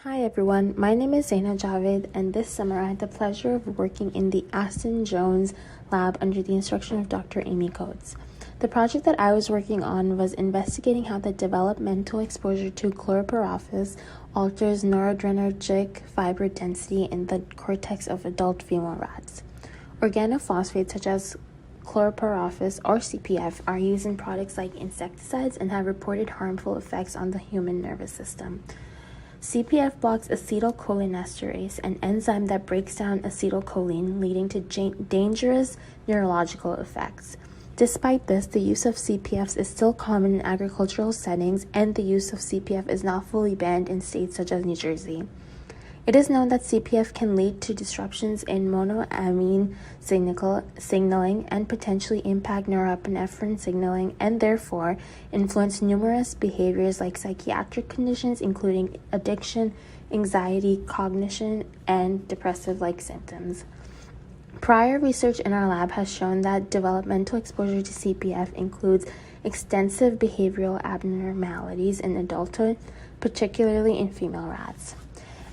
Hi everyone, my name is Zayna Javed, and this summer I had the pleasure of working in the Aston Jones lab under the instruction of Dr. Amy Kohtz. The project that I was working on was investigating how the developmental exposure to Chlorpyrifos alters noradrenergic fiber density in the cortex of adult female rats. Organophosphates such as Chlorpyrifos or CPF are used in products like insecticides and have reported harmful effects on the human nervous system. CPF blocks acetylcholinesterase, an enzyme that breaks down acetylcholine, leading to dangerous neurological effects. Despite this, the use of CPFs is still common in agricultural settings, and the use of CPF is not fully banned in states such as New Jersey. It is known that CPF can lead to disruptions in monoamine signaling and potentially impact norepinephrine signaling and therefore influence numerous behaviors like psychiatric conditions including addiction, anxiety, cognition, and depressive-like symptoms. Prior research in our lab has shown that developmental exposure to CPF includes extensive behavioral abnormalities in adulthood, particularly in female rats.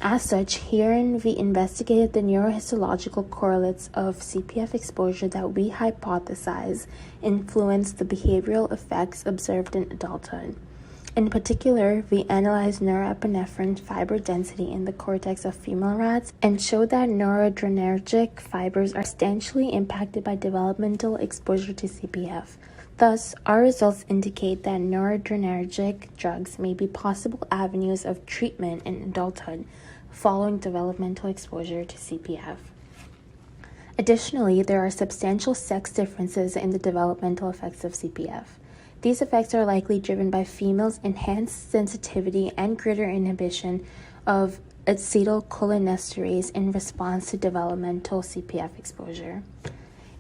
As such, herein we investigated the neurohistological correlates of CPF exposure that we hypothesize influence the behavioral effects observed in adulthood. In particular, we analyzed norepinephrine fiber density in the cortex of female rats and showed that noradrenergic fibers are substantially impacted by developmental exposure to CPF. Thus, our results indicate that noradrenergic drugs may be possible avenues of treatment in adulthood following developmental exposure to CPF. Additionally, there are substantial sex differences in the developmental effects of CPF. These effects are likely driven by females' enhanced sensitivity and greater inhibition of acetylcholinesterase in response to developmental CPF exposure.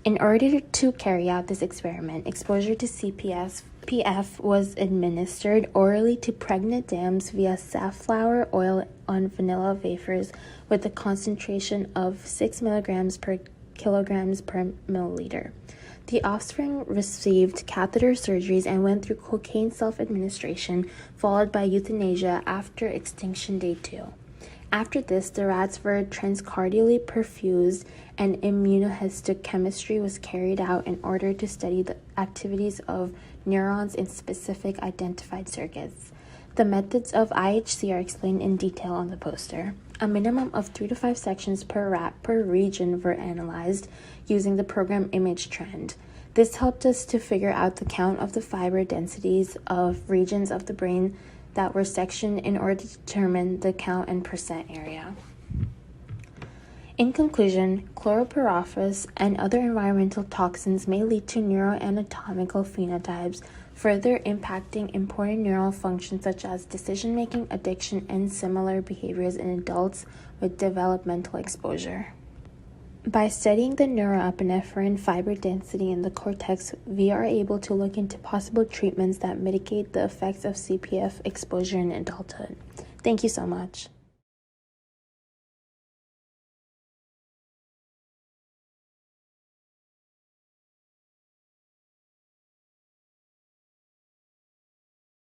In order to carry out this experiment, exposure to CPF was administered orally to pregnant dams via safflower oil on vanilla wafers with a concentration of 6 milligrams per kilograms per milliliter. The offspring received catheter surgeries and went through cocaine self-administration, followed by euthanasia after extinction day 2. After this, the rats were transcardially perfused and immunohistochemistry was carried out in order to study the activities of neurons in specific identified circuits. The methods of IHC are explained in detail on the poster. A minimum of 3 to 5 sections per rat per region were analyzed using the program image trend. This helped us to figure out the count of the fiber densities of regions of the brain that were sectioned in order to determine the count and percent area. In conclusion, Chlorpyrifos and other environmental toxins may lead to neuroanatomical phenotypes, further impacting important neural functions such as decision-making, addiction, and similar behaviors in adults with developmental exposure. By studying the norepinephrine fiber density in the cortex, we are able to look into possible treatments that mitigate the effects of CPF exposure in adulthood. Thank you so much.